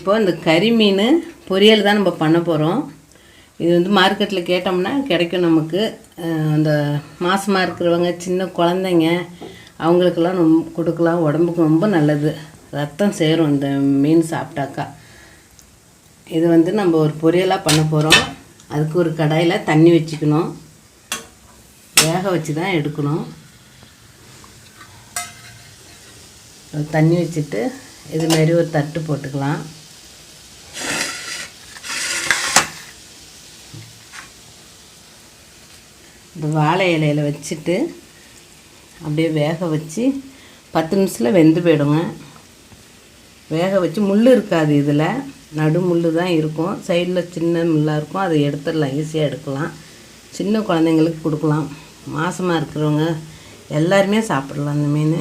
இப்போ இந்த கறி மீன் பொரியல் தான் நம்ம பண்ண போகிறோம். இது வந்து மார்க்கெட்டில் கேட்டோம்னா கிடைக்கும் நமக்கு. அந்த மாசமாக இருக்கிறவங்க, சின்ன குழந்தைங்க, அவங்களுக்கெல்லாம் கொடுக்கலாம். உடம்புக்கு ரொம்ப நல்லது, ரத்தம் சேரும் இந்த மீன் சாப்பிட்டாக்கா. இது வந்து நம்ம ஒரு பொரியலாக பண்ண போகிறோம். அதுக்கு ஒரு கடாயில் தண்ணி வச்சுக்கணும், வேக வச்சு தான் எடுக்கணும். தண்ணி வச்சுட்டு இது மாதிரி ஒரு தட்டு போட்டுக்கலாம். இந்த வாழை இலையில் வச்சுட்டு அப்படியே வேக வச்சு 10 நிமிஷத்தில் வெந்து போயிடுங்க. வேக வச்சு முள் இருக்காது, இதில் நடு முள் தான் இருக்கும், சைடில் சின்ன முள்ளாக இருக்கும். அதை எடுத்துடலாம், ஈஸியாக எடுக்கலாம். சின்ன குழந்தைங்களுக்கு கொடுக்கலாம், மாசமாக இருக்கிறவங்க எல்லாருமே சாப்பிடலாம் இந்த மீன்.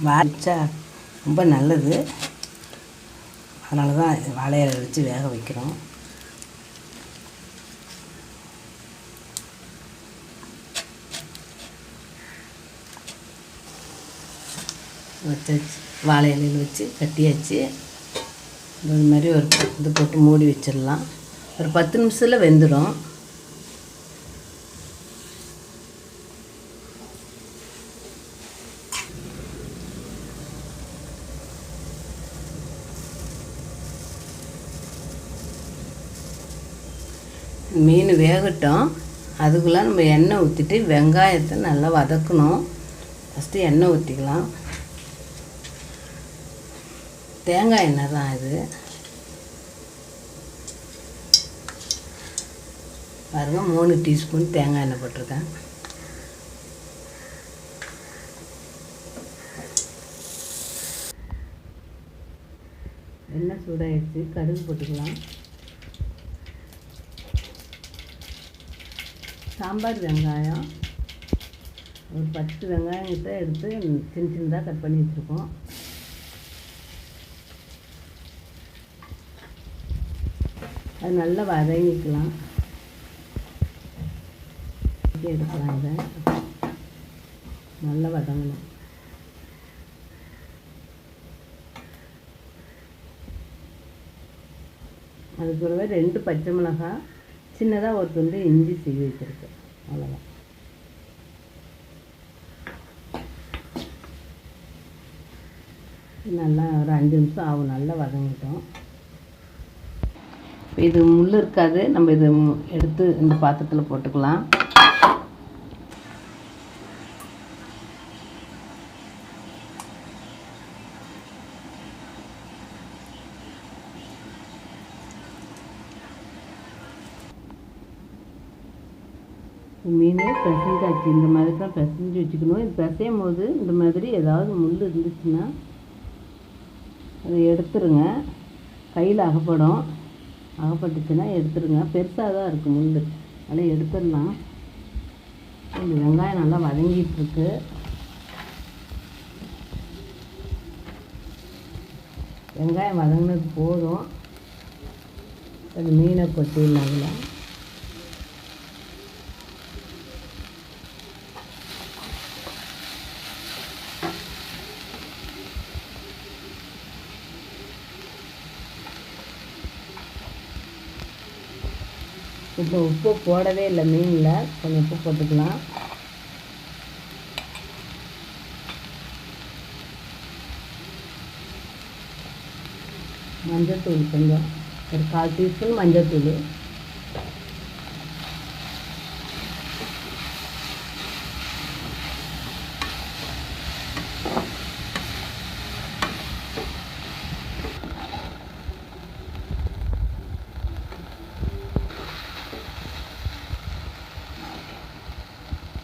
வாழைச்சா ரொம்ப நல்லது, அதனால தான் வாழை இலை வச்சு வேக வைக்கிறோம். வச்சாச்சு, வாழை இலையில் வச்சு கட்டியாச்சு. இந்த மாதிரி ஒரு இது போட்டு மூடி வச்சிடலாம். ஒரு 10 நிமிஷத்தில் வெந்துடும். மீன் வேகட்டும், அதுக்குள்ளே நம்ம எண்ணெய் ஊற்றிட்டு வெங்காயத்தை நல்லா வதக்கணும். ஃபஸ்ட்டு எண்ணெய் ஊற்றிக்கலாம். தேங்காய் எண்ணெய் தான் இது. பாருங்கள், 3 டீஸ்பூன் தேங்காய் எண்ணெய் போட்டிருக்கேன். எண்ணெய் சூடாகிடுச்சு, கடுகு போட்டுக்கலாம். சாம்பார் வெங்காயம் ஒரு 10 வெங்காயம் கிட்ட எடுத்து சின்ன சின்னதாக கட் பண்ணி வச்சுருக்கோம். அது நல்லா வதங்கிக்கலாம், எடுக்கலாம். இதை நல்லா வதங்கணும். அது கூடவே 2 பச்சை மிளகாய், சின்னதாக ஒரு துண்டு இஞ்சி சீவி வச்சுருக்கு, அவ்வளோதான். நல்லா ஒரு 5 நிமிஷம் ஆகும், நல்லா வதங்கிட்டோம். இது முள் இருக்காது, நம்ம இது எடுத்து இந்த பாத்திரத்தில் போட்டுக்கலாம். மீன் பிசைஞ்சாச்சு, இந்த மாதிரி தான் பிசைஞ்சு வச்சுக்கணும். இது பிசையும் போது இந்த மாதிரி ஏதாவது முள் இருந்துச்சுன்னா அதை எடுத்துருங்க. கையில் அகப்பட்டுச்சுன்னா எடுத்துருங்க. பெருசாக தான் இருக்குது முள், அதனால் எடுத்துடலாம். இந்த வெங்காயம் நல்லா வதங்கிட்டுருக்கு. வெங்காயம் வதங்கினது போதும். அது மீனை கொட்டிடலாம். அதில் இப்போ உப்பு போடவே இல்லை மீனில், கொஞ்சம் உப்பு போட்டுக்கலாம். மஞ்சள்தூள் கொஞ்சம், ஒரு 1/4 டீஸ்பூன் மஞ்சள்தூள்.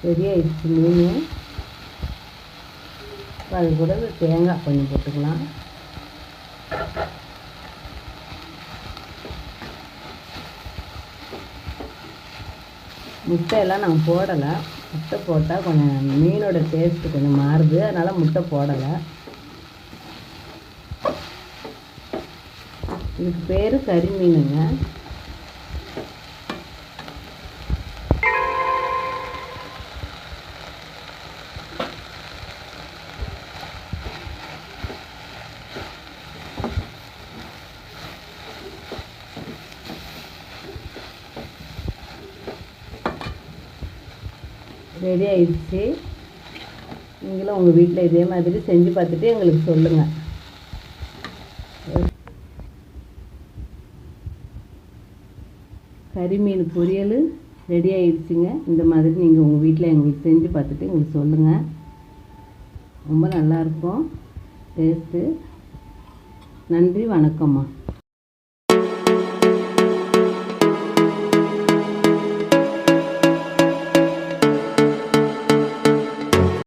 ரெடியாகிடுச்சு மீன். அது கூட தேங்காய் கொஞ்சம் போட்டுக்கலாம். முட்டையெல்லாம் நாங்கள் போடலை. முட்டை போட்டால் கொஞ்சம் மீனோட டேஸ்ட்டு கொஞ்சம் மாறுது, அதனால் முட்டை போடலை. இதுக்கு பேர் கறி மீனுங்க. ரெடி ஆயிடுச்சு. நீங்களும் உங்கள் வீட்டில் இதே மாதிரி செஞ்சு பார்த்துட்டு எங்களுக்கு சொல்லுங்கள். கறி மீன் பொரியல் ரெடி ஆயிடுச்சுங்க. இந்த மாதிரி நீங்கள் உங்கள் வீட்டில் எங்களுக்கு செஞ்சு பார்த்துட்டு எங்களுக்கு சொல்லுங்கள். ரொம்ப நல்லாயிருக்கும் டேஸ்ட்டு. நன்றி, வணக்கம்மா.